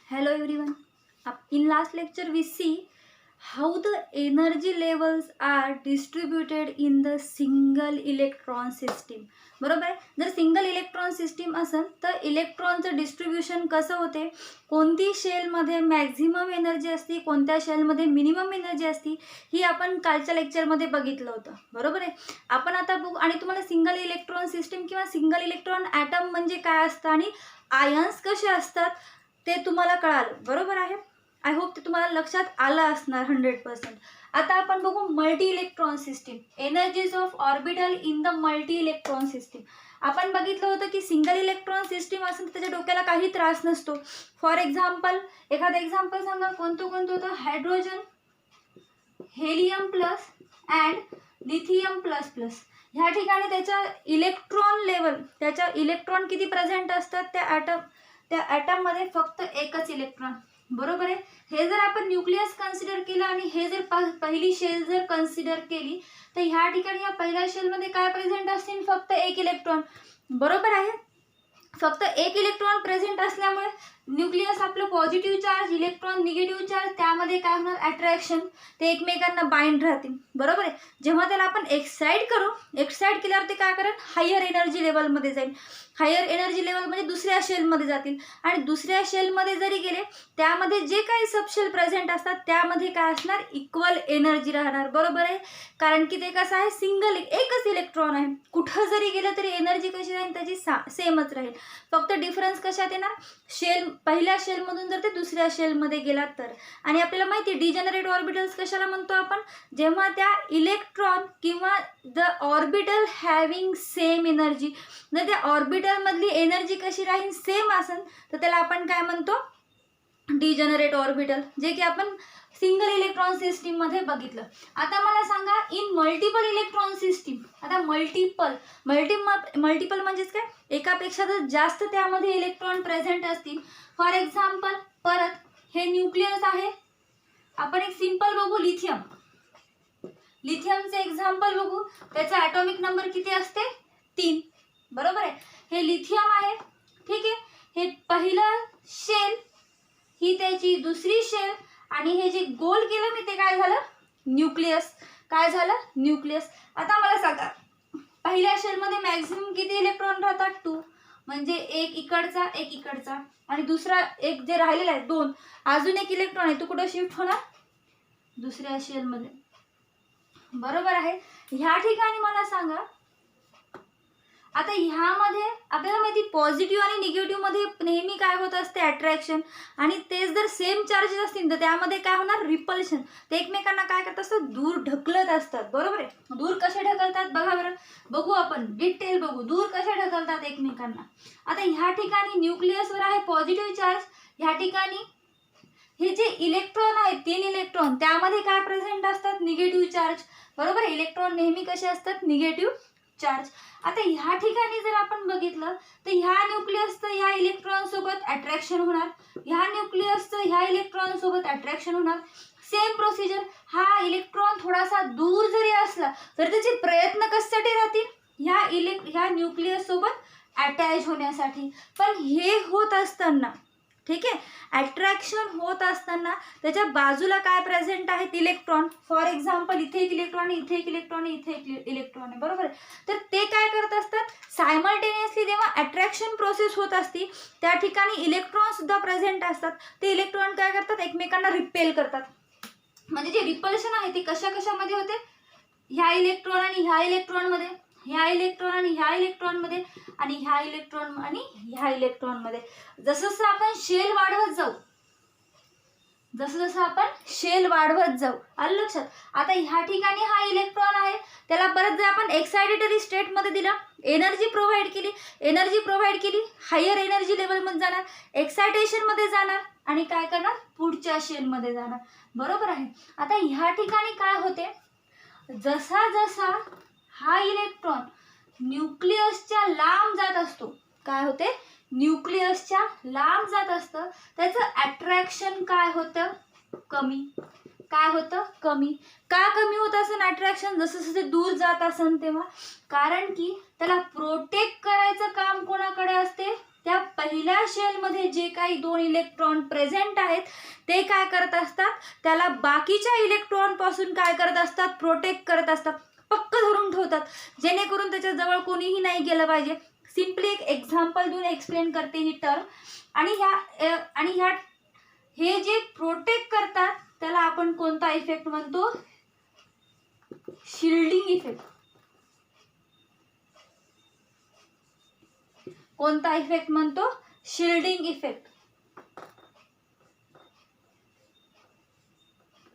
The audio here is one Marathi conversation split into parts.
Hello everyone. In last lecture we see how the energy levels are distributed in the single electron system. बरोबर आहे. जर सिंगल इलेक्ट्रॉन सिस्टीम असेल तर इलेक्ट्रॉनचं डिस्ट्रीब्युशन कसं होते, कोणती शेलमध्ये मॅक्झिमम एनर्जी असते, कोणत्या शेलमध्ये मिनिमम एनर्जी असते, ही आपण कालच्या लेक्चरमध्ये बघितलं होतं. बरोबर आहे. आपण आता बघू आणि तुम्हाला सिंगल इलेक्ट्रॉन सिस्टीम किंवा सिंगल इलेक्ट्रॉन ॲटम म्हणजे काय असतं आणि आयन्स कसे असतात ते तुम्हाला कळालं. बरोबर आहे. आय होप ते तुम्हाला लक्षात आलं असणार 100%. आता आपण बघू multi electron system, energies of orbital in the multi electron system. आपण बघितलं होतं की सिंगल इलेक्ट्रॉन सिस्टीम असेल तर त्याच्या डोक्याला काही त्रास नसतो. फॉर एक्झाम्पल, एखादं एक्झाम्पल सांगा, कोणतं होतं? Hydrogen, helium plus and lithium plus plus. ह्या ठिकाणी त्याच्या इलेक्ट्रॉन लेवल, त्याच्या इलेक्ट्रॉन किती प्रेझेंट असतात त्या ॲटममध्ये? फक्त एकच इलेक्ट्रॉन. बरोबर आहे. हे जर आपण न्यूक्लियस कन्सिडर केलं आणि हे जर पहिली शेल जर कन्सिडर केली तर ह्या ठिकाणी या पहिल्या शेलमध्ये काय प्रेझेंट असतील? फक्त एक इलेक्ट्रॉन. बरोबर आहे. फक्त एक इलेक्ट्रॉन प्रेझेंट असल्यामुळे न्यूक्लियस आपलं positive charge, electron negative charge, त्यामध्ये काय होणार? अट्रॅक्शन. ते एकमेकांना बाइंड राहतील. बरोबर आहे. जेव्हा त्याला आपण एक्साइट करू, एक्साइट केल्यावर ते काय करेल? हायर एनर्जी लेवलमध्ये जाईल. हायर एनर्जी लेवल म्हणजे दुसऱ्या शेलमध्ये जातील आणि दुसऱ्या शेलमध्ये जरी गेले त्यामध्ये जे काही सबशेल प्रेझेंट असतात त्यामध्ये काय असणार? इक्वल एनर्जी राहणार. बरोबर आहे. कारण की ते कसं आहे? सिंगल एकच इलेक्ट्रॉन आहे. कुठं जरी गेलं तरी एनर्जी कशी राहील? त्याची सेमच राहील. फक्त डिफरन्स कशात येणार? शेल, पहिल्या शेलमधून जर ते दुसऱ्या शेलमध्ये गेला तर. आणि आपल्याला माहिती आहे डिजनरेट ऑर्बिटल्स कशाला म्हणतो आपण? जेव्हा त्या इलेक्ट्रॉन किंवा the orbital having same energy, जर त्या ऑर्बिटलमधली एनर्जी कशी राहील? सेम असेल तर त्याला आपण काय म्हणतो? डिजनरेट ऑर्बिटल, जे की आपण सिंगल इलेक्ट्रॉन सिस्टीममध्ये बघितलं. आता मला सांगा इन मल्टिपल इलेक्ट्रॉन सिस्टीम. आता मल्टिपल म्हणजेच काय? एकापेक्षा जर जास्त त्यामध्ये इलेक्ट्रॉन प्रेझेंट असतील. फॉर एक्झाम्पल, परत हे न्यूक्लियस आहे. आपण एक सिंपल बघू, लिथियम. लिथियमचे एक्झाम्पल बघू. त्याचा ॲटॉमिक नंबर किती असते? 3. बरोबर आहे. हे लिथियम आहे. ठीक आहे. हे पहिलं शेल, ही त्याची दुसरी शेल आणि हे जे गोल केलं मी ते काय झालं? न्यूक्लियस. काय झालं? न्यूक्लियस. आता मला सांगा पहिल्या शेलमध्ये मॅक्झिमम किती इलेक्ट्रॉन राहतात? 2. म्हणजे एक इकडचा एक इकडचा आणि दुसरा एक जे राहिलेला आहे 2, अजून एक इलेक्ट्रॉन आहे तो कुठं शिफ्ट होणार? दुसऱ्या शेलमध्ये. बरोबर आहे. ह्या ठिकाणी मला सांगा आता ह्यामध्ये आपल्याला माहिती पॉझिटिव्ह आणि निगेटिव्ह मध्ये नेहमी काय होत असते? अट्रॅक्शन. आणि तेच जर सेम चार्जेस असतील तर त्यामध्ये काय होणार? रिपल्शन. ते एकमेकांना काय करत असतात? दूर ढकलत असतात. बरोबर आहे. दूर कसे ढकलतात बघा बरं. बघू आपण डिटेल बघू दूर कसे ढकलतात एकमेकांना. आता ह्या ठिकाणी न्यूक्लियसवर आहे पॉझिटिव्ह चार्ज. ह्या ठिकाणी हे जे इलेक्ट्रॉन आहेत 3 इलेक्ट्रॉन त्यामध्ये काय प्रेझेंट असतात? Negative charge. बरोबर आहे. इलेक्ट्रॉन नेहमी कसे असतात? Negative charge. आता ह्या ठिकाणी जर आपण बघितलं तर ह्या न्यूक्लियसचं ह्या इलेक्ट्रॉन सोबत अट्रॅक्शन होणार, ह्या न्यूक्लियसचं ह्या इलेक्ट्रॉन सोबत अट्रॅक्शन होणार. Same procedure. हा इलेक्ट्रॉन थोडासा दूर जरी असला तर त्याचे प्रयत्न कशासाठी राहतील? ह्या न्यूक्लियस सोबत अटॅच होण्यासाठी. पण हे होत असताना, ठीक आहे, अट्रॅक्शन होत असताना त्याच्या बाजूला काय प्रेझेंट आहेत? इलेक्ट्रॉन. फॉर एक्झाम्पल इथे एक इलेक्ट्रॉन, इथे एक इलेक्ट्रॉन, इथे एक इलेक्ट्रॉन आहे. बरोबर आहे. तर ते काय करत असतात? सायमल्टेनियसली जेव्हा अट्रॅक्शन प्रोसेस होत असती त्या ठिकाणी इलेक्ट्रॉन सुद्धा प्रेझेंट असतात. ते इलेक्ट्रॉन काय करतात? एकमेकांना रिपेल करतात. म्हणजे जे रिपल्शन आहे ते कशामध्ये होते? ह्या इलेक्ट्रॉन आणि ह्या इलेक्ट्रॉनमध्ये, ह्या इलेक्ट्रॉन आणि ह्या इलेक्ट्रॉनमध्ये आणि ह्या इलेक्ट्रॉन आणि ह्या इलेक्ट्रॉनमध्ये. जसं जसं आपण शेल वाढवत जाऊ, आलं लक्षात? आता ह्या ठिकाणी हा इलेक्ट्रॉन आहे, त्याला परत जर आपण एक्साइटेटरी स्टेटमध्ये दिला, एनर्जी प्रोव्हाइड केली, हायर एनर्जी लेवलमध्ये जाणार, एक्सायटेशनमध्ये जाणार आणि काय करणार? पुढच्या शेलमध्ये जाणार. बरोबर आहे. आता ह्या ठिकाणी काय होते? जसा जसा हा इलेक्ट्रॉन न्यूक्लियसच्या लांब जात असतो, काय होते? न्यूक्लियसच्या लांब जात असतं, त्याचं अट्रॅक्शन काय होतं? कमी. काय होतं? कमी. का कमी होत असेल अट्रॅक्शन जसं जसं दूर जात असेल तेव्हा? कारण की त्याला प्रोटेक्ट करायचं काम कोणाकडे असते? त्या पहिल्या शेलमध्ये जे काही 2 इलेक्ट्रॉन प्रेझेंट आहेत ते काय करत असतात, त्याला बाकीच्या इलेक्ट्रॉन पासून काय करत असतात, प्रोटेक्ट करत असतात, पक्क धरून ठेवतात, जेणेकरून त्याच्या जवळ कोणीही नाही गेलं पाहिजे. सिम्पली एक एक्झाम्पल देऊन एक्सप्लेन करते ही टर्म. आणि ह्या हे जे प्रोटेक्ट करतात त्याला आपण कोणता इफेक्ट म्हणतो, शिल्डिंग इफेक्ट. कोणता इफेक्ट म्हणतो, shielding effect.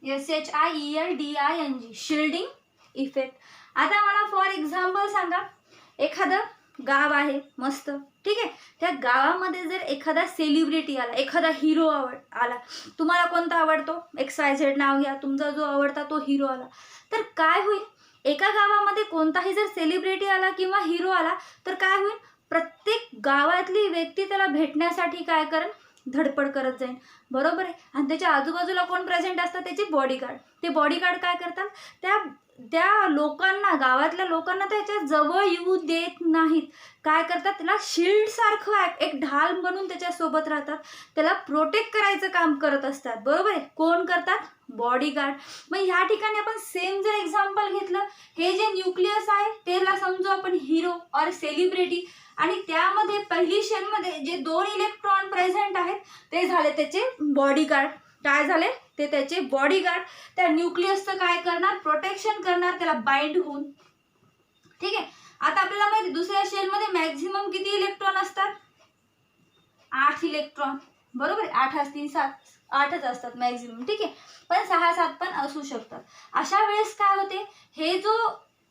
SHIELDING, shielding effect. आता मला फॉर एक्झाम्पल सांगा, एखादं गाव आहे मस्त, ठीक आहे, त्या गावामध्ये जर एखादा सेलिब्रिटी आला, एखादा हिरो आला, तुम्हाला कोणता आवडतो, XYZ नाव घ्या, तुमचा जो आवडता तो हिरो आला, तर काय होईल, एका गावामध्ये कोणताही जर सेलिब्रिटी आला किंवा हिरो आला तर काय होईल, प्रत्येक गावातली व्यक्ती त्याला भेटण्यासाठी काय करेल, धडपड करत जाईल, बरोबर आहे. आणि त्याच्या आजूबाजूला कोण प्रेझेंट असतात, त्याचे बॉडीगार्ड. ते बॉडीगार्ड काय करतात, त्या लोकांना, गावातल्या लोकांना त्याच्या जवळ येऊ देत नाहीत. काय करतात, त्याला शिल्ड सारखं एक ढाल बनून त्याच्या सोबत राहतात, त्याला प्रोटेक्ट करायचं काम करत असतात, बरोबर आहे. कोण करतात, बॉडीगार्ड. मग ह्या ठिकाणी आपण सेम जर एक्झाम्पल घेतलं, हे जे न्यूक्लियस आहे त्याला समजू आपण हिरो और सेलिब्रिटी, आणि त्यामध्ये पहिली शेलमध्ये जे 2 इलेक्ट्रॉन प्रेझेंट आहेत ते झाले त्याचे बॉडीगार्ड. काय झाले, ते त्याचे बॉडीगार्ड. त्या न्यूक्लियसचं काय करणार, प्रोटेक्शन करणार, त्याला बाइंड होऊन, ठीक आहे. आता आपल्याला माहिती दुसऱ्या शेलमध्ये मॅक्झिमम किती इलेक्ट्रॉन असतात, 8 इलेक्ट्रॉन, बरोबर. 8 असतील 7, 8च असतात मॅक्झिमम, ठीक आहे, पण 6-7 पण असू शकतात. अशा वेळेस काय होते, हे जो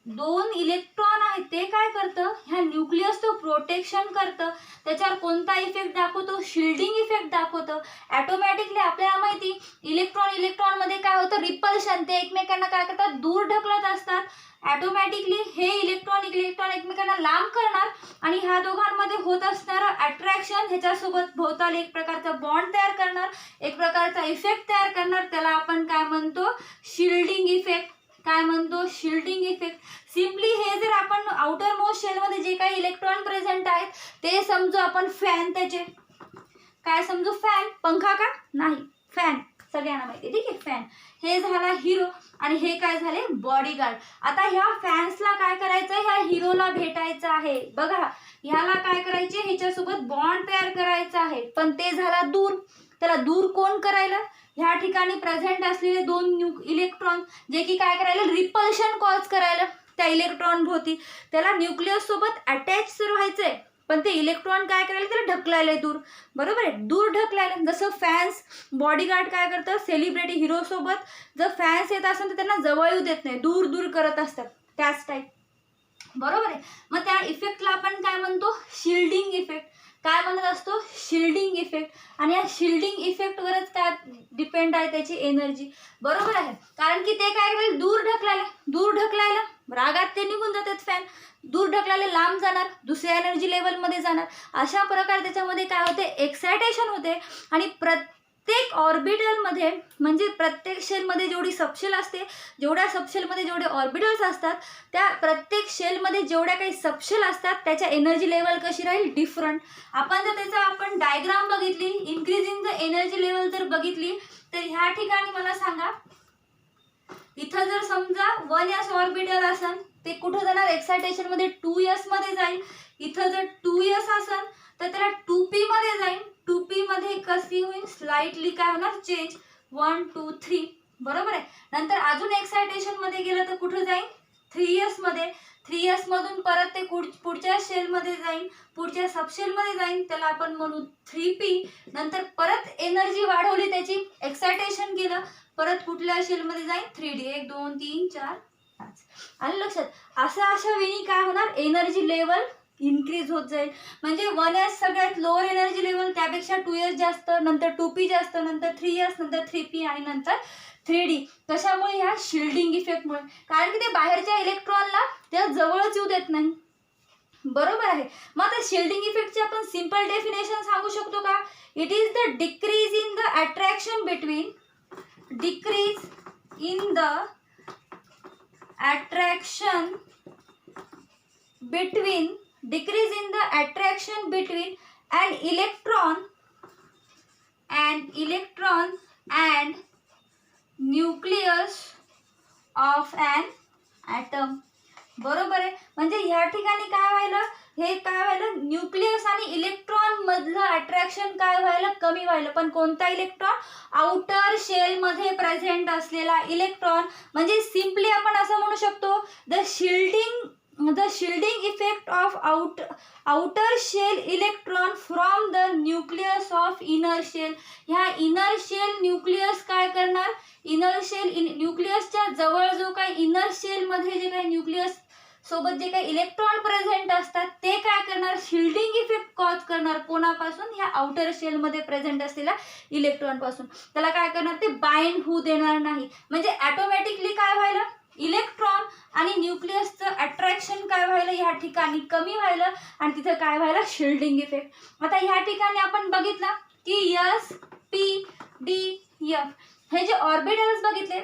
2 इलेक्ट्रॉन आहेत ते काय करतं, ह्या न्यूक्लियसचं प्रोटेक्शन करतं. त्याच्यावर कोणता इफेक्ट दाखवतो, शिल्डिंग इफेक्ट दाखवतं. ॲटोमॅटिकली आपल्याला माहिती इलेक्ट्रॉन मध्ये काय होतं, रिपल्शन, ते एकमेकांना काय करतात, दूर ढकलत असतात. ॲटोमॅटिकली हे इलेक्ट्रॉन एकमेकांना लांब करणार आणि ह्या दोघांमध्ये होत असणारं अट्रॅक्शन ह्याच्यासोबत भोवताली एक प्रकारचा बॉन्ड तयार करणार, एक प्रकारचा इफेक्ट तयार करणार. त्याला आपण काय म्हणतो, शिल्डिंग इफेक्ट. काय म्हणतो, शिल्डिंग इफेक्ट. सिम्पली हे जर आपण आउटर मोस्ट शेलमध्ये जे काही इलेक्ट्रॉन प्रेझेंट आहेत ते समजू आपण फॅन, त्याचे काय समजू, फॅन. पंखा का नाही, फॅन, सगळ्यांना माहिती, ठीक आहे, फॅन. हे झाला हिरो आणि हे काय झाले, बॉडीगार्ड. आता ह्या फॅन्सला काय करायचं, ह्या हिरोला भेटायचं आहे, बघा, ह्याला काय करायचे, ह्याच्यासोबत बॉन्ड तयार करायचा आहे, पण ते झाला दूर. त्याला दूर कोण करायला, ह्या ठिकाणी प्रेझेंट असलेले 2 इलेक्ट्रॉन जे की काय करायला, रिपल्शन कॉज करायला त्या इलेक्ट्रॉन भोवती. त्याला न्यूक्लियस सोबत अटॅच व्हायचंय, पण ते इलेक्ट्रॉन काय करायला, त्याला ढकलायला दूर, बरोबर आहे, दूर ढकलायला. जसं फॅन्स, बॉडीगार्ड काय करतं, सेलिब्रिटी हिरो सोबत जर फॅन्स येत असेल तर त्यांना जवळ येऊ देत नाही, दूर दूर करत असतात, त्याच टाईप, बरोबर आहे. मग त्या इफेक्टला आपण काय म्हणतो, शिल्डिंग इफेक्ट. काय म्हणत असतो, शिल्डिंग इफेक्ट. आणि या शिल्डिंग इफेक्टवरच काय डिपेंड आहे, त्याची एनर्जी, बरोबर आहे. कारण की ते काय करेल, दूर ढकलायला रागात ते निघून जातात फॅन, दूर ढकलायला लांब जाणार, दुसऱ्या एनर्जी लेवलमध्ये जाणार. अशा प्रकारे त्याच्यामध्ये काय होते, एक्सायटेशन होते. आणि प्रत्येक ऑर्बिटलमध्ये, म्हणजे प्रत्येक शेलमध्ये जेवढी सबशेल असते, जेवढ्या सबशेलमध्ये जेवढे ऑर्बिटल्स असतात, त्या प्रत्येक शेलमध्ये जेवढ्या काही सबशेल असतात त्याच्या एनर्जी लेवल कशी राहील, डिफरंट. आपण जर त्याचा आपण डायग्राम बघितली, इन्क्रीजिंग द एनर्जी लेवल जर बघितली, तर ह्या ठिकाणी मला सांगा, इथं जर समजा 1s ऑर्बिटल असेल, ते कुठं जाणार, एक्सायटेशन मध्ये 2s मध्ये जाईल. इथं जर 2s असेल तर त्याला 2p मध्ये जाईल. 2p मध्ये कशी होईल, स्लाइटली काय होणार, चेंज, 1 2 3, बरोबर आहे. नंतर अजून एक्सायटेशन मध्ये गेलं तर कुठं जाईल, 3s मध्ये. 3s मधून परत ते पुढच्या शेल मध्ये जाईल, पुढच्या सबशेल मध्ये जाईल, त्याला आपण म्हणू 3p. नंतर परत एनर्जी वाढवली त्याची, एक्सायटेशन गेलं, परत कुठल्या शेल मध्ये जाईल, 3d, 1 2 3 4 5. आणि लक्षात, अशा वेळी काय होणार, एनर्जी लेवल इन्क्रीज होत जाईल. म्हणजे 1s सगळ्यात लोअर एनर्जी लेवल, त्यापेक्षा 2s जास्त, नंतर 2p जास्त, नंतर 3s, नंतर 3p आणि नंतर 3d. कशामुळे, ह्या शिल्डिंग इफेक्टमुळे. कारण की ते बाहेरच्या इलेक्ट्रॉनला त्या जवळच येऊ देत नाही, बरोबर आहे. मग आता शिल्डिंग इफेक्टची आपण सिंपल डेफिनेशन सांगू शकतो का, it is the decrease in the attraction between, decrease in the attraction between an electron and nucleus of an atom. बरोबर आहे. म्हणजे ह्या ठिकाणी काय व्हायला, हे काय व्हायला, न्यूक्लियस आणि इलेक्ट्रॉन मधलं अट्रॅक्शन काय व्हायला, कमी व्हायला. पण कोणता इलेक्ट्रॉन, आउटर शेल मध्ये प्रेझेंट असलेला इलेक्ट्रॉन. म्हणजे सिम्पली आपण असं म्हणू शकतो, the shielding effect of outer shell electron from the nucleus of inner shell. ह्या इनर शेल न्यूक्लियस काय करणार, इनर शेल न्यूक्लियसच्या जवळ जो काही इनर शेल मध्ये जे काही न्यूक्लियस सोबत जे काही इलेक्ट्रॉन प्रेझेंट असतात ते काय करणार, शिल्डिंग इफेक्ट कॉज करणार. कोणापासून, ह्या आउटर शेल मध्ये प्रेझेंट असलेल्या इलेक्ट्रॉन पासून. त्याला काय करणार, ते बाइंड होऊ देणार नाही. म्हणजे ऑटोमॅटिकली काय व्हायला, इलेक्ट्रॉन आणि न्यूक्लियसचं अट्रॅक्शन काय व्हायला, ह्या ठिकाणी कमी व्हायला आणि तिथं काय व्हायला, शिल्डिंग इफेक्ट. आता ह्या ठिकाणी आपण बघितलं की एस पी डी एफ हे जे ऑर्बिटल्स बघितले,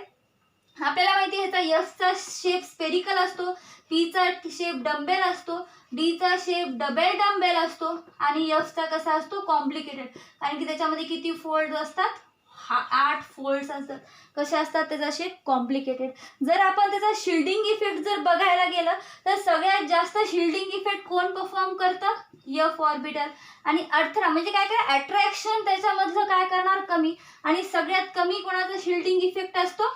आपल्याला माहिती आहे ह्याचा एसचा शेप स्पेरिकल असतो, पीचा शेप डंबेल असतो, डीचा शेप डबल डंबेल असतो आणि एफचा कसा असतो, कॉम्प्लिकेटेड. कारण की त्याच्यामध्ये किती फोल्ड असतात, 8 फोल्ड्स असतात. कसे असतात, त्याचा शेप कॉम्प्लिकेटेड. जर आपण त्याचा शिल्डिंग इफेक्ट जर बघायला गेलं तर सगळ्यात जास्त शिल्डिंग इफेक्ट कोण परफॉर्म करतं, एफ ऑर्बिटल. आणि अर्थरा म्हणजे काय काय, अट्रॅक्शन त्याच्यामधलं काय करणार, कमी. आणि सगळ्यात कमी कोणाचा शिल्डिंग इफेक्ट असतो,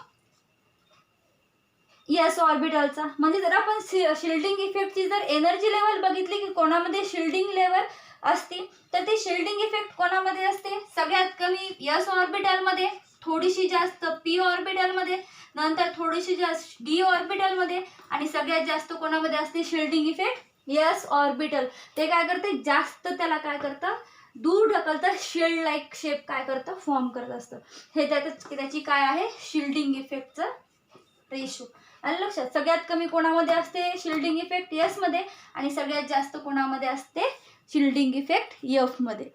एस ऑर्बिटलचा. म्हणजे जर आपण शिल्डिंग इफेक्टची जर एनर्जी लेवल बघितली की कोणामध्ये शिल्डिंग लेवल असते, तर ती शिल्डिंग इफेक्ट कोणामध्ये असते, सगळ्यात कमी एस ऑर्बिटलमध्ये, थोडीशी जास्त पी ऑर्बिटलमध्ये, नंतर थोडीशी जास्त डी ऑर्बिटलमध्ये आणि सगळ्यात जास्त कोणामध्ये असते शिल्डिंग इफेक्ट, एस ऑर्बिटल. ते काय करते, जास्त त्याला काय करतं, दूर ढकलतं, शिल्ड लाईक शेप काय करतं, फॉर्म करत असतं. हे त्याची काय आहे, शिल्डिंग इफेक्टचं रेशो. आणि लक्षात, सगळ्यात कमी कोणामध्ये असते शिल्डिंग इफेक्ट, एस मध्ये, आणि सगळ्यात जास्त कोणामध्ये असते शिल्डिंग इफेक्ट, एफ मध्ये.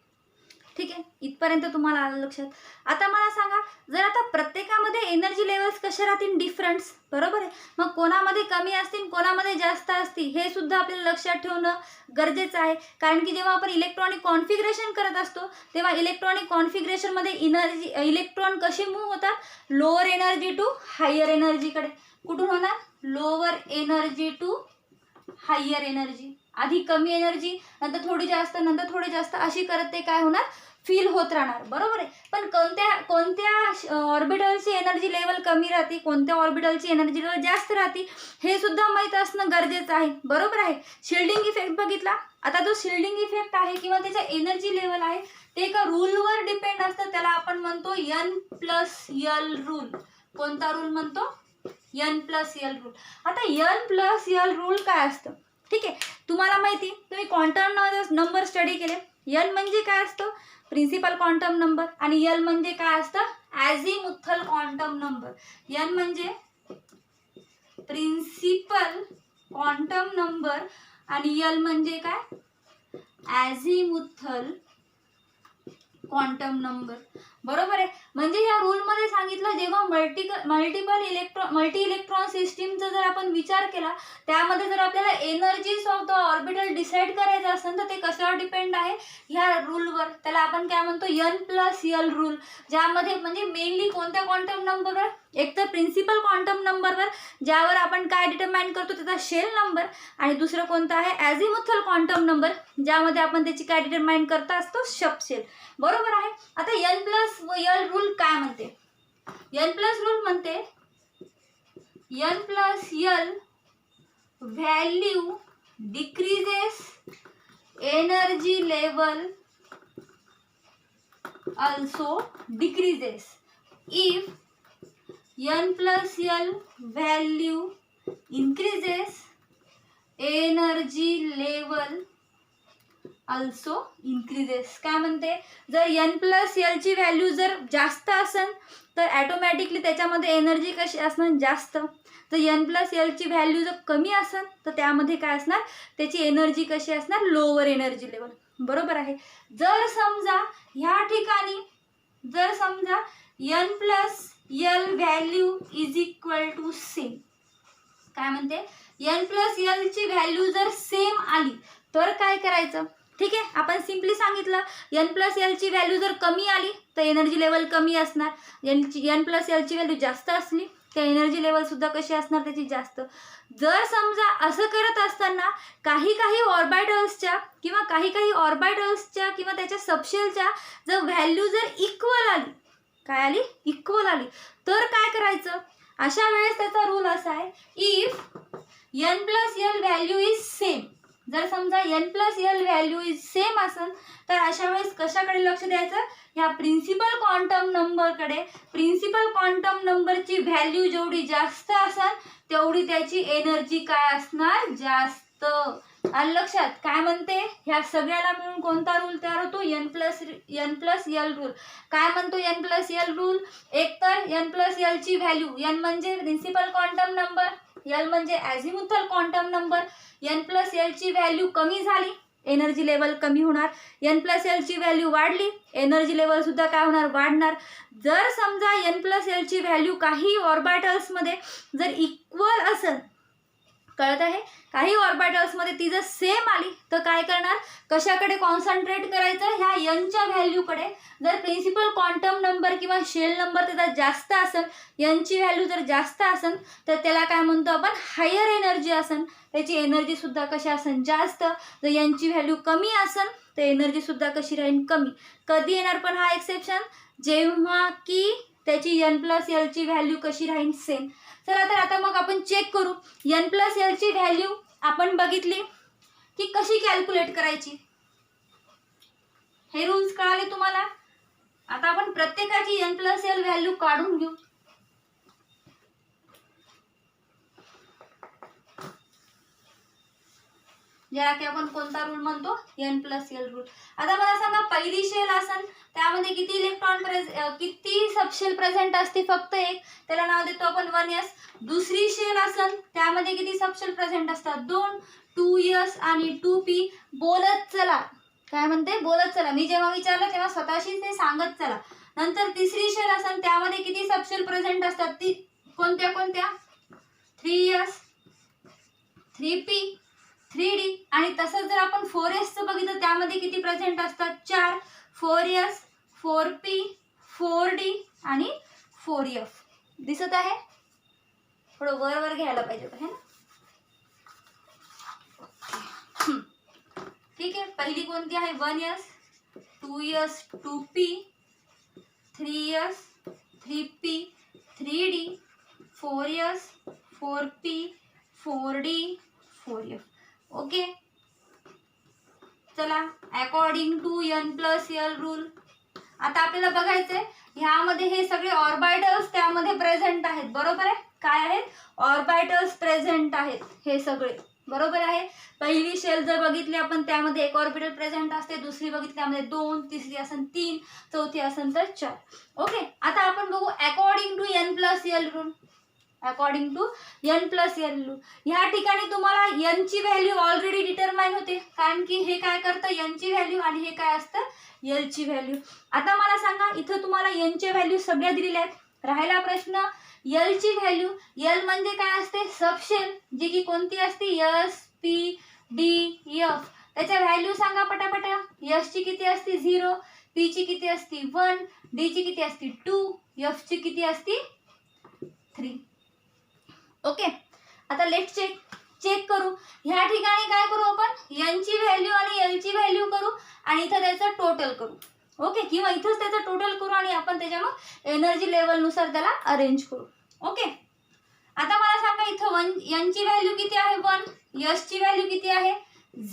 ठीक आहे, इथपर्यंत तुम्हाला आलं लक्षात. आता मला सांगा, जर आता प्रत्येकामध्ये एनर्जी लेवल्स कशा राहतील, डिफरन्स, बरोबर आहे. मग कोणामध्ये कमी असतील, कोणामध्ये जास्त असतील, हे सुद्धा आपल्याला लक्षात ठेवणं गरजेचं आहे. कारण की जेव्हा आपण इलेक्ट्रॉनिक कॉन्फिगरेशन करत असतो तेव्हा इलेक्ट्रॉनिक कॉन्फिगरेशनमध्ये इलेक्ट्रॉन कसे मूव्ह होतात, लोअर एनर्जी टू हायर एनर्जीकडे. कुठून होणार, lower energy to higher energy. आधी कमी एनर्जी, नंतर थोडी जास्त, नंतर थोडी जास्त, अशी करत ते काय होणार, फील होत राहणार. बरोबर आहे. पण कोणत्या ऑर्बिटलची एनर्जी लेवल कमी राहते, कोणत्या ऑर्बिटलची एनर्जी लेवल जास्त राहते, हे सुद्धा माहीत असणं गरजेचं आहे. बरोबर आहे. शिल्डिंग इफेक्ट बघितला. आता जो शिल्डिंग इफेक्ट आहे किंवा त्याच्या एनर्जी लेवल आहे ते एका रूलवर डिपेंड असतं. त्याला आपण म्हणतो N+L रूल. कोणता रूल म्हणतो, N+L रूल. आता N+L रूल काय असतं, ठीक आहे, तुम्हाला माहिती, तुम्ही क्वांटम नंबर स्टडी केले. N म्हणजे काय असतं, प्रिन्सिपल क्वांटम नंबर, आणि L म्हणजे काय असतं, ॲझिमुथल क्वांटम नंबर. N म्हणजे प्रिन्सिपल क्वांटम नंबर आणि L म्हणजे काय, ॲझिमुथल क्वांटम नंबर. बरोबर आहे. म्हणजे या रूलमध्ये सांगितलं, जेव्हा मल्टी इलेक्ट्रॉन सिस्टीमचा जर आपण विचार केला, त्यामध्ये जर आपल्याला energies of the orbital decide करायचं असेल तर ते कशावर डिपेंड आहे, ह्या रूलवर. त्याला आपण काय म्हणतो, N+L रूल. ज्यामध्ये म्हणजे मेनली कोणत्या क्वांटम नंबरवर, एक तर प्रिन्सिपल क्वांटम नंबरवर, ज्यावर आपण काय डिटरमाइन करतो, त्याचा शेल नंबर, आणि दुसरं कोणतं आहे, ॲझिमुथल क्वांटम नंबर, ज्यामध्ये आपण त्याची काय डिटरमाइन करत असतो, सबशेल. बरोबर आहे. आता N+L रूल काय म्हणते, N+ रूल म्हणते, N+L value decreases energy level also decreases if N+L value increases, energy level also increases. काय म्हणते, जर N+L ची व्हॅल्यू जर जास्त असेल तर ऑटोमॅटिकली त्याच्यामध्ये एनर्जी कशी असणार, जास्त. जर N+L ची व्हॅल्यू जर कमी असेल तर त्यामध्ये काय असणार, त्याची एनर्जी कशी असणार, लोअर एनर्जी लेवल. बरोबर आहे. जर समजा ह्या ठिकाणी जर समजा N+L value is equal to same, काय म्हणते, N+L ची व्हॅल्यू जर सेम आली तर काय करायचं, ठीक आहे, आपण सिम्पली सांगितलं एन प्लस एलची व्हॅल्यू जर कमी आली तर एनर्जी लेवल कमी असणार, एन प्लस एलची व्हॅल्यू जास्त असली तर एनर्जी लेवल सुद्धा कशी असणार त्याची जास्त. जर समजा असं करत असताना काही ऑर्बिटल्सच्या किंवा काही ऑर्बिटल्सच्या किंवा त्याच्या सबशेलच्या जर व्हॅल्यू जर इक्वल आली, काय आली, इक्वल आली, तर काय करायचं, अशा वेळेस त्याचा रूल असा आहे, if N plus L value is same, जर समजा N plus L value is same असेल तर अशा वेळेस कशाकडे लक्ष द्यायचं, ह्या प्रिन्सिपल क्वांटम नंबरकडे. प्रिन्सिपल क्वांटम नंबरची व्हॅल्यू जेवढी जास्त असेल तेवढी त्याची एनर्जी काय असणार, जास्त. आलं लक्षात, काय म्हणते, ह्या सगळ्याला मिळून कोणता रूल तयार होतो, एन प्लस एल रूल. काय म्हणतो एन प्लस एल रूल, एक तर एन प्लस एलची व्हॅल्यू, एन म्हणजे प्रिन्सिपल क्वांटम नंबर, एल म्हणजे azimuthal quantum number, n plus एलची व्हॅल्यू कमी झाली एनर्जी लेवल कमी होणार, एन प्लस एलची व्हॅल्यू वाढली एनर्जी लेवल सुद्धा काय होणार, वाढणार. जर समजा एन प्लस एलची व्हॅल्यू काही ऑर्बिटल्समध्ये जर इक्वल असेल, कळत आहे, काही ऑर्बिटल्समध्ये ती जर सेम आली तर काय करणार, कशाकडे कॉन्सन्ट्रेट करायचं, ह्या एनच्या व्हॅल्यूकडे. जर प्रिन्सिपल क्वांटम नंबर किंवा शेल नंबर त्याचा जास्त असेल, एनची व्हॅल्यू जर जास्त असेल तर त्याला काय म्हणतो आपण, हायर एनर्जी असेल, त्याची एनर्जी सुद्धा कशी असेल, जास्त. जर एनची व्हॅल्यू कमी असेल तर एनर्जी सुद्धा कशी राहील, कमी. कधी येणार पण हा एक्सेप्शन, जेव्हा की त्याची एन प्लस एलची व्हॅल्यू कशी राहील, सेम. चला तर आता मग आपण चेक करू, एन प्लस एलची व्हॅल्यू आपण बघितली की कशी कॅल्क्युलेट करायची, हे रूल्स कळाले तुम्हाला. आता आपण प्रत्येकाची एन प्लस एल व्हॅल्यू काढून घेऊ. ज्याला की आपण कोणता रूल म्हणतो, एन प्लस एल रूल. आता मला सांगा, पहिली शेल असेल त्यामध्ये किती इलेक्ट्रॉन किती सबशेल प्रेझेंट असते, फक्त एक, त्याला नाव देतो आपण 1s. दुसरी शेल असेल त्यामध्ये किती सबशेल प्रेझेंट असतात, 2, 2s आणि 2p. बोलत चला, काय म्हणते, बोलत चला, मी जेव्हा विचारलं तेव्हा स्वतःशी ते सांगत चला. नंतर तिसरी शेल असेल त्यामध्ये किती सबशेल प्रेझेंट असतात, ती कोणत्या कोणत्या, 3s, 3p, 3d. आणि तसंच जर आपण 4s बघितलं त्यामध्ये किती प्रेझेंट असतात, 4, 4s, 4p, 4d आणि 4f. दिसत आहे, थोडं वर वर घ्यायला पाहिजे होतं, है ना. ठीक आहे, पहिली कोणती आहे, 1s, 2s, 2p, 3s, 3p, 3d, 4s, 4p, 4d, 4f. Okay, चला, according to N plus L rule. आता आपल्याला बघायचंय ह्यामध्ये हे सगळे ऑर्बिटल्स त्यामध्ये प्रेझेंट आहेत, बरोबर आहे, काय आहेत, ऑर्बिटल्स प्रेझेंट आहेत हे सगळे, बरोबर आहे. पहिली शेल जर बघितली आपण त्यामध्ये एक ऑर्बिटल प्रेझेंट असते, दुसरी बघितली त्यामध्ये 2, तिसरी असेल 3, चौथी असेल तर 4. ओके, आता आपण बघू according to N plus L rule. According to N plus L rule, ह्या ठिकाणी तुम्हाला एनची व्हॅल्यू ऑलरेडी डिटरमाइन होते, कारण की हे काय करतं, एनची व्हॅल्यू आणि हे काय असतं, एलची व्हॅल्यू. आता मला सांगा, इथं तुम्हाला एनच्या व्हॅल्यू सगळ्या दिलेल्या आहेत. राहिला प्रश्न एलची व्हॅल्यू. एल म्हणजे काय असते, सबशेल, जी की कोणती असते, एस, पी, डी, एफ. त्याच्या व्हॅल्यू सांगा पटापटा. एस ची किती असते, 0, पी ची किती असते, 1, डी ची किती असते, 2, एफ ची किती असते, 3. ओके, आता लेट चेक करू. ह्या ठिकाणी काय करू आपण, एनची व्हॅल्यू आणि एलची व्हॅल्यू करू आणि इथं त्याचं टोटल करू. ओके, किंवा इथंच त्याचं टोटल करू आणि आपण त्याच्या मग एनर्जी लेवलनुसार त्याला अरेंज करू. ओके, आता मला सांगा, इथं एनची व्हॅल्यू किती आहे, 1, एसची व्हॅल्यू किती आहे,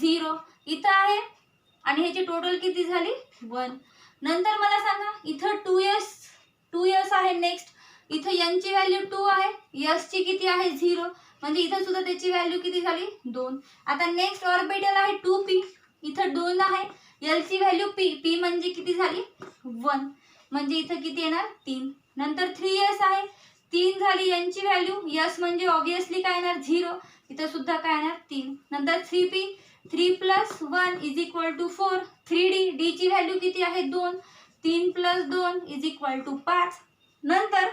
0 इथं आहे आणि ह्याची टोटल किती झाली, 1. नंतर मला सांगा, इथं 2s आहे. नेक्स्ट इथं एनची व्हॅल्यू 2 आहे, एसची किती आहे, 0, म्हणजे इथं सुद्धा त्याची व्हॅल्यू किती झाली, 2. आता नेक्स्ट ऑर्बिटल आहे 2p, इथं 2 आहे, एलची व्हॅल्यू p म्हणजे किती झाली, 1, म्हणजे इथं किती येणार, 3. नंतर 3s आहे, 3 झाली एनची व्हॅल्यू, एस म्हणजे ऑब्विसली काय येणार, 0, इथं सुद्धा काय येणार, 3. नंतर 3p, 3 + 1 = 4. 3d, d ची व्हॅल्यू किती आहे, 2, 3 + 2 = 5. नंतर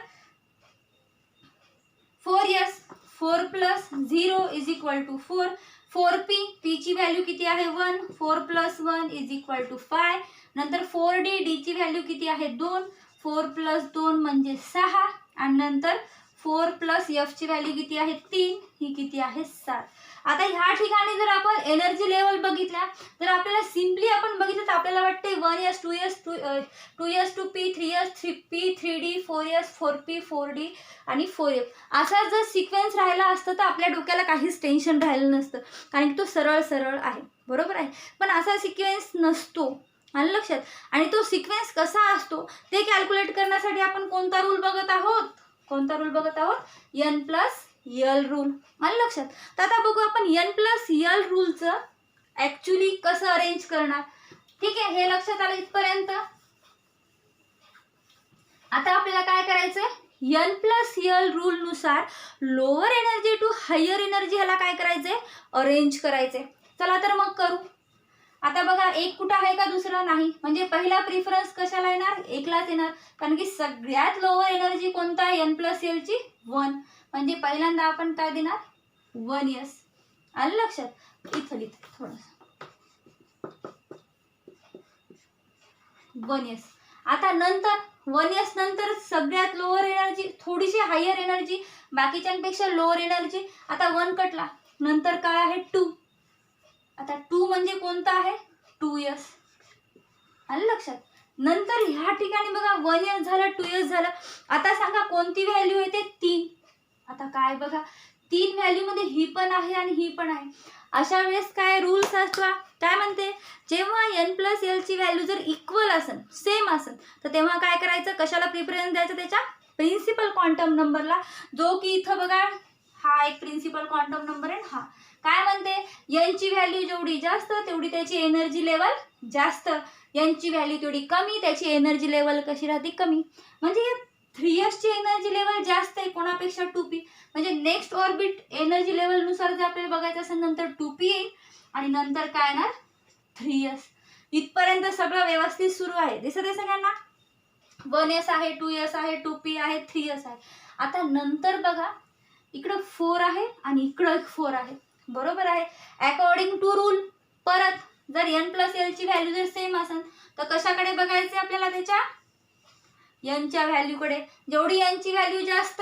4s, 4 + 0 = 4, 4p, p ची व्हॅल्यू किती आहे 1, 4 + 1 = 5. नंतर 4d, d ची व्हॅल्यू किती आहे 2, 4 + 2 म्हणजे 6. आणि नंतर 4 + f ची व्हॅल्यू किती आहे 3, ही किती आहे 7. आता ह्या ठिकाणी जर आपण एनर्जी लेवल बघितल्या तर आपल्याला सिम्पली आपण बघितलं तर आपल्याला वाटते 1s 2s 2s 2p 3s 3p 3d 4s 4p 4d आणि 4f असा जर सिक्वेन्स राहिला असतं तर आपल्या डोक्याला काहीच टेन्शन राहिलं नसतं, कारण की तो सरळ सरळ आहे, बरोबर आहे. पण असा सिक्वेन्स नसतो, आलं लक्षात. आणि तो सिक्वेन्स कसा असतो ते कॅल्क्युलेट करण्यासाठी आपण कोणता रूल बघत आहोत, n + l रूल, आलं लक्षात. तर आता बघू आपण n + l रूलचं ॲक्च्युली कसं अरेंज करणार. ठीक आहे, हे लक्षात आलं इथपर्यंत. आता आपल्याला काय करायचंय, n + l रूल नुसार lower energy to higher energy ह्याला काय करायचंय, अरेंज करायचंय. चला तर मग करू. आता बघा एक कुठं आहे का दुसरा नाही, म्हणजे पहिला प्रिफरन्स कशाला येणार, एकलाच येणार, कारण की सगळ्यात लोअर एनर्जी कोणता आहे n + l ची 1, म्हणजे पहिल्यांदा आपण काय देणार 1s. आलं लक्षात. इथं थोडंसं 1s. आता नंतर 1s नंतर सगळ्यात लोअर एनर्जी, थोडीशी हायर एनर्जी, बाकीच्यांपेक्षा लोअर एनर्जी. आता 1 कटला, नंतर काय आहे 2. आता 2 म्हणजे कोणता आहे 2s. आलं लक्षात. नंतर ह्या ठिकाणी बघा 1s झालं 2s झालं. आता सांगा कोणती व्हॅल्यू येते 3. आता काय बघा 3 व्हॅल्यू मध्ये ही पण आहे आणि ही पण आहे. अशा वेळेस काय रूल्स असतो, काय म्हणते, जेव्हा n + l ची व्हॅल्यू जर इक्वल असेल, सेम असेल, तर तेव्हा काय करायचं, कशाला प्रिफरन्स द्यायचं, त्याच्या प्रिन्सिपल क्वांटम नंबरला, जो की इथं बघा हा एक प्रिन्सिपल क्वांटम नंबर आहे. हा काय म्हणते, n ची व्हॅल्यू जेवढी जास्त तेवढी त्याची एनर्जी लेवल जास्त, n ची व्हॅल्यू तेवढी कमी त्याची एनर्जी लेवल कशी राहते, कमी. म्हणजे 3s ची एनर्जी लेवल जास्त आहे कोणापेक्षा 2p, म्हणजे नेक्स्ट ऑर्बिट एनर्जी लेवल नुसार जर आपल्याला बघायचं असेल नंतर 2p येईल आणि नंतर काय येणार 3s. इथपर्यंत सगळं व्यवस्थित सुरू आहे, दिसत आहे सगळ्यांना. 1s आहे 2s आहे 2p आहे 3s आहे. आता नंतर बघा इकडं 4 आहे आणि इकडं 4 आहे, बरोबर आहे. अकॉर्डिंग टू रूल परत जर n + l ची व्हॅल्यू जर सेम असेल तर कशाकडे बघायचे आपल्याला, त्याच्या n च्या व्हॅल्यूकडे. जेवढी n ची व्हॅल्यू जास्त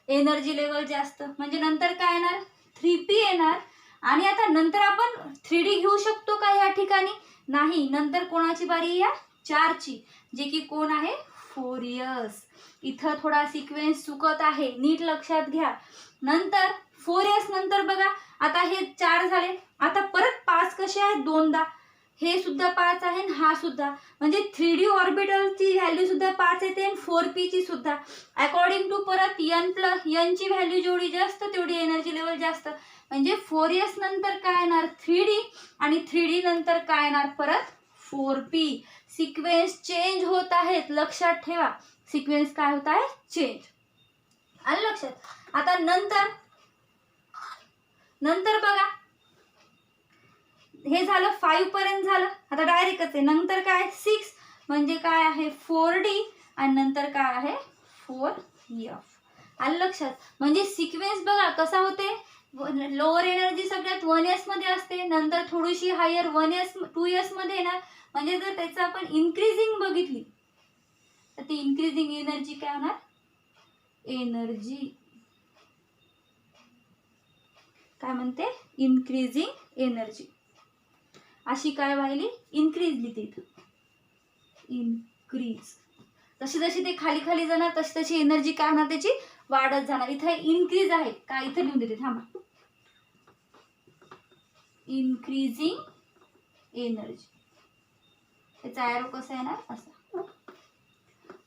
एनर्जी लेवल जास्त, म्हणजे नंतर काय येणार 3p येणार. आणि आता नंतर आपण 3d घेऊ शकतो का या ठिकाणी, नाही. नंतर कोणाची बारी या 4 ची, जे की कोण आहे 4s. इथं थोडा सिक्वेन्स चुकत आहे, नीट लक्षात घ्या. नंतर 4s नंतर बघा आता हे 4 झाले. आता परत 5 कसे आहेत, दोनदा, हे सुद्धा 5 आहे आणि हा सुद्धा, म्हणजे 3d ऑर्बिटलची व्हॅल्यू सुद्धा 5 येते आणि 4p ची सुद्धा. अकॉर्डिंग टू परत n ची व्हॅल्यू जेवढी जास्त तेवढी एनर्जी लेवल जास्त, म्हणजे 4s नंतर काय येणार 3d आणि 3d नंतर काय येणार परत 4p. सिक्वेन्स चेंज होत आहेत, लक्षात ठेवा. सिक्वेन्स काय होत आहे, चेंज. आलं लक्षात. आता नंतर बघा हे झालं 5 पर्यंत झालं. आता डायरेक्टच आहे. नंतर काय 6 म्हणजे काय आहे 4d आणि नंतर काय आहे 4f. आलं लक्षात. म्हणजे सिक्वेन्स बघा कसा होते, लोअर एनर्जी सगळ्यात 1s मध्ये असते, नंतर थोडीशी हायर 1s 2s मध्ये येणार. म्हणजे जर त्याचं आपण इन्क्रीजिंग बघितली तर ती इन्क्रीजिंग एनर्जी काय होणार, एनर्जी काय म्हणते, इन्क्रीजिंग एनर्जी. अशी काय व्हायली, इन्क्रीज लिहिते इथं, इन्क्रीज. जशी जशी ते खाली खाली जाणार तशी तशी एनर्जी काय होणार, त्याची वाढत जाणार. इथं इन्क्रीज आहे का, इथं लिहून देते थांबा, इन्क्रीजिंग एनर्जी. त्याचा ॲरो कसा येणार असा.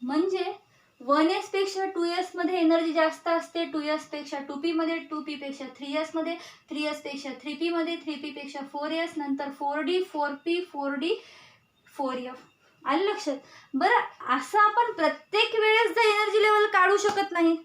म्हणजे 1s पेक्षा 2s मध्ये एनर्जी जास्त असते, 2s पेक्षा 2p मध्ये, 2p पेक्षा 3s मध्ये, 3s पेक्षा 3p मध्ये, 3p पेक्षा 4s, नंतर 4d 4p 4d 4f. आलं लक्षात. बरं असं आपण प्रत्येक वेळेस जर एनर्जी लेवल काढू शकत नाही,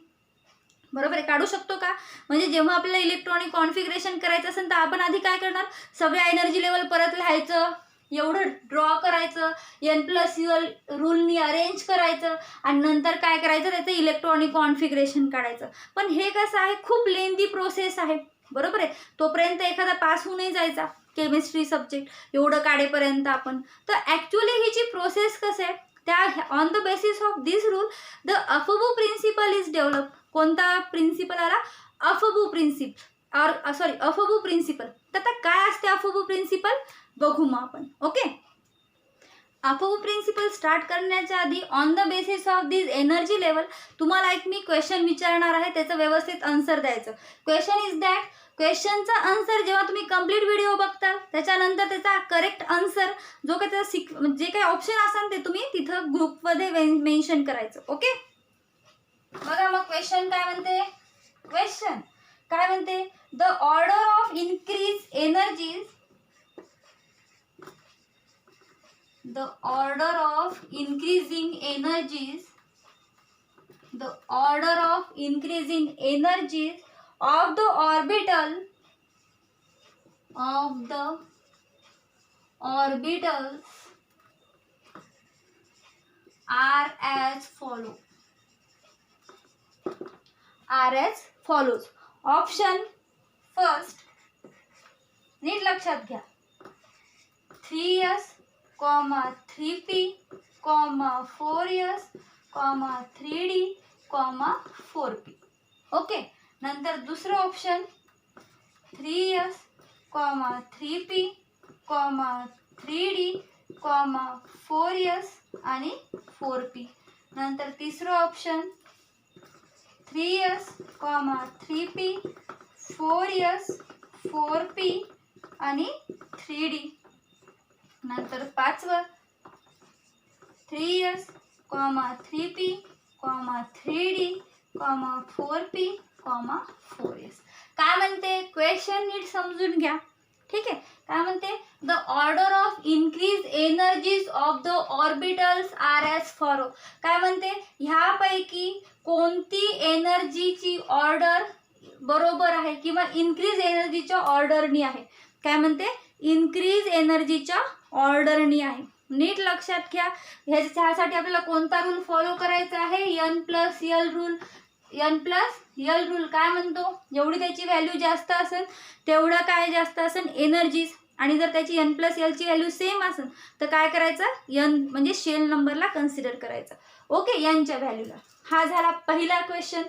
बरोबर आहे, काढू शकतो का, म्हणजे जेव्हा आपल्याला इलेक्ट्रॉनिक कॉन्फिगरेशन करायचं असेल तर आपण आधी काय करणार, सगळ्या एनर्जी लेवल परत लिहायचं, एवढं ड्रॉ करायचं, n + l रूलनी अरेंज करायचं आणि नंतर काय करायचं, त्याचं इलेक्ट्रॉनिक कॉन्फिगरेशन काढायचं. पण हे कसं आहे, खूप लेंदी प्रोसेस आहे. बरोबर आहे. तोपर्यंत एखादा पास होऊनही जायचा केमिस्ट्री सब्जेक्ट एवढं काढेपर्यंत आपण. तर ॲक्च्युली ही जी प्रोसेस कसं आहे, त्या on the basis of this rule the Aufbau principle is develop. कोणता प्रिन्सिपल आला? अफोबो प्रिन्सिपल और सॉरी अफोबो प्रिन्सिपल. तर आता काय असते अफोबो प्रिन्सिपल बघू मग आपण. ओके, अफोबो प्रिन्सिपल स्टार्ट करण्याच्या आधी on the basis of this energy level तुम्हाला एक मी क्वेश्चन विचारणार आहे, त्याचं व्यवस्थित आन्सर द्यायचं. क्वेश्चन इज दॅट, क्वेश्चनचा आन्सर जेव्हा तुम्ही कंप्लीट व्हिडिओ बघता त्याच्यानंतर त्याचा करेक्ट आन्सर जो काही त्याचा जे काही ऑप्शन असेल ते तुम्ही तिथं ग्रुपमध्ये मेन्शन करायचं. ओके, बघा मग क्वेश्चन काय म्हणते. क्वेश्चन काय म्हणते, the order of increase energies, the order of increasing energies, the order of increasing energies of the orbital, of the orbitals are as follow, are as follows. Option first, नीट लक्षात घ्या, 3s, 3p, 4s, 3d, 4p. Okay, नंतर दुसरं option 3s, 3p, 3d, 4s आणि 4p. नंतर तिसरं option 3s, 3p, 4s, 4p आणि 3d. नंतर पाचवं 3s, 3p, 3d, 4p, 4s. काय म्हणते क्वेश्चन नीट समजून घ्या. ठीक आहे, काय म्हणते, the order of increase energies of the orbitals are as follow. काय म्हणते, ह्यापैकी कोणती एनर्जीची ऑर्डर बरोबर आहे किंवा इन्क्रीज एनर्जीच्या ऑर्डरनी आहे. काय म्हणते, इन्क्रीज एनर्जीच्या ऑर्डरनी आहे. नीट लक्षात घ्या. ह्यासाठी आपल्याला कोणता रूल फॉलो करायचा आहे, N+L रूल. N+L रूल काय म्हणतो, जेवढी त्याची व्हॅल्यू जास्त असेल तेवढं काय जास्त असेल एनर्जीज, आणि जर त्याची N+L ची व्हॅल्यू सेम असेल तर काय करायचं, N म्हणजे शेल नंबरला कन्सिडर करायचं. ओके, Nच्या व्हॅल्यूला. हा झाला पहिला क्वेश्चन.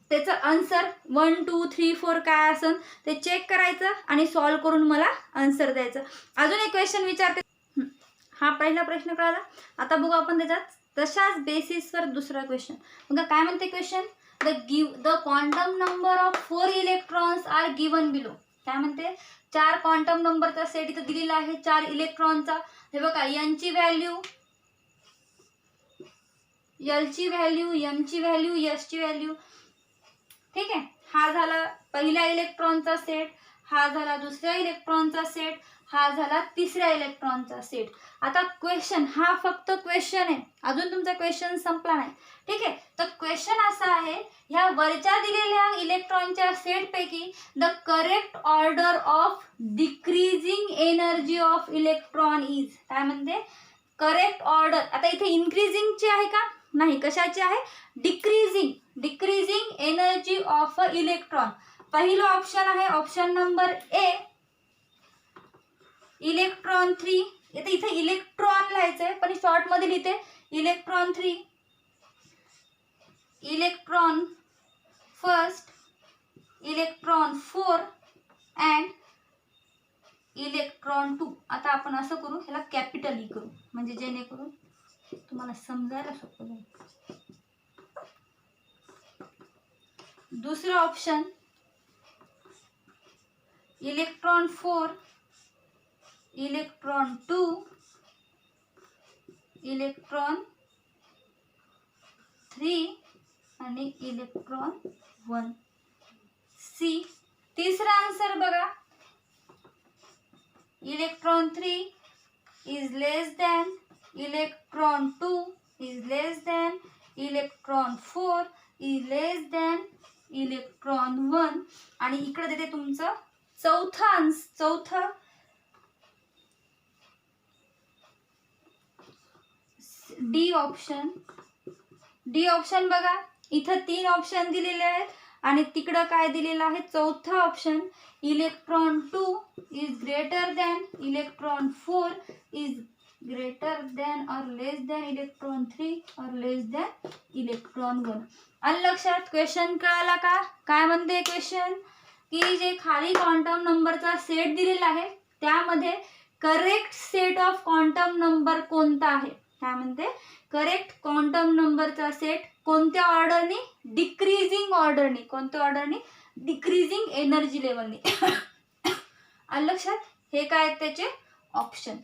त्याचं आन्सर 1 2 3 4 काय असेल ते चेक करायचं आणि सॉल्व करून मला आन्सर द्यायचं. अजून एक क्वेश्चन विचारते. हा पहिला प्रश्न कळाला. आता बघू आपण त्याच्यात तशाच बेसिसवर दुसरा क्वेश्चन. बघा काय म्हणते question, the quantum number of 4 electrons are given below. काय म्हणते, 4 क्वांटम नंबरचा सेट इथं दिलेला आहे 4 इलेक्ट्रॉनचा. हे बघा, Nची व्हॅल्यू, Lची व्हॅल्यू, Mची व्हॅल्यू, Sची व्हॅल्यू. ठीक आहे, हा झाला पहिल्या इलेक्ट्रॉनचा सेट, हा झाला दुसऱ्या इलेक्ट्रॉनचा सेट, हा झाला तिसऱ्या इलेक्ट्रॉनचा सेट. आता क्वेश्चन, हा फक्त क्वेश्चन आहे, अजून तुमचा क्वेश्चन संपला नाही. ठीक आहे, तर क्वेश्चन असा आहे, ह्या वरच्या दिलेल्या इलेक्ट्रॉनच्या सेटपैकी the correct order of decreasing energy of electron is. काय म्हणते, करेक्ट ऑर्डर. आता इथे इन्क्रीजिंगची आहे का, नाही, कशाची आहे, decreasing energy of a electron. पहिलं ऑप्शन आहे ऑप्शन नंबर ए, इलेक्ट्रॉन 3. इथे इलेक्ट्रॉन लिहायचंय पण शॉर्ट मध्ये लिहिते electron 3, electron first, electron 4 and electron 2. आता आपण असं करू, ह्याला कॅपिटल ई करू म्हणजे जेणेकरून तुम्हाला समजायला सोपं जाईल. दुसरं ऑप्शन इलेक्ट्रॉन 4, इलेक्ट्रॉन 2, इलेक्ट्रॉन 3 आणि इलेक्ट्रॉन 1. सी. तिसरा आन्सर बघा, electron 3 is less than, electron 2 is less than, electron 4 is less than, electron 1. आणि इकडे देते तुमचं चौथं डी ऑप्शन. डी ऑप्शन बघा, इथं 3 ऑप्शन दिलेले आहेत आणि तिकडं काय दिलेलं आहे, चौथा option, electron 2 is greater than electron 4 is greater than और लेस दॅन इलेक्ट्रॉन 3 और लेस दॅन इलेक्ट्रॉन 1. आणि लक्षात क्वेश्चन कळाला का? काय म्हणते क्वेश्चन की जे खाली क्वांटम नंबरचा सेट दिलेला आहे त्यामध्ये correct set of quantum number कोणता आहे. काय म्हणते, करेक्ट क्वांटम नंबरचा सेट कोणत्या ऑर्डरनी, डिक्रीजिंग ऑर्डरनी. कोणत्या ऑर्डरनी, डिक्रीजिंग एनर्जी लेवलनी. आणि लक्षात हे काय आहेत त्याचे ऑप्शन.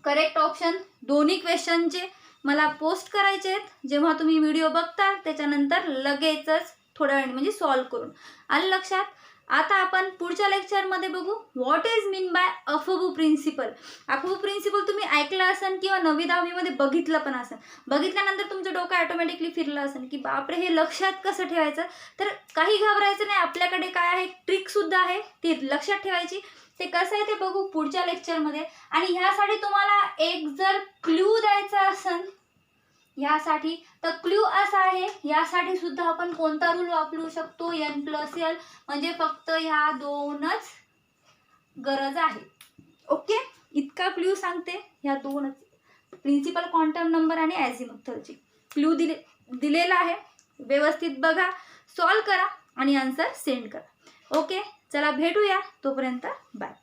करेक्ट ऑप्शन दोन्ही क्वेश्चनचे मला पोस्ट करायचे आहेत जेव्हा तुम्ही व्हिडिओ बघता त्याच्यानंतर लगेचच थोड्या वेळाने म्हणजे सॉल्व्ह करून. आणि लक्षात आता आपण पुढच्या लेक्चरमध्ये बघू what is mean by Aufbau principle. Aufbau principle तुम्ही ऐकलं असेल किंवा 9वी-10वीमध्ये बघितलं पण असेल. बघितल्यानंतर तुमचं डोकं ऑटोमॅटिकली फिरलं असेल की बापरे हे लक्षात कसं ठेवायचं. तर काही घाबरायचं नाही, आपल्याकडे काय आहे, ट्रिकसुद्धा आहे ती लक्षात ठेवायची. ते कसं आहे ते बघू पुढच्या लेक्चरमध्ये. आणि ह्यासाठी तुम्हाला एक जर क्ल्यू द्यायचा असेल यासाठी तर क्ल्यू असा आहे, यासाठी सुद्धा आपण कोणता रूल वापरू शकतो, N+L, म्हणजे फक्त ह्या दोनच गरज आहे. ओके, इतका क्ल्यू सांगते, ह्या दोनच, प्रिन्सिपल क्वांटम नंबर आणि अझिमुथलची क्ल्यू दिलेला आहे. व्यवस्थित बघा, सॉल्व करा आणि आन्सर सेंड करा. ओके, चला भेटूया, तोपर्यंत बाय.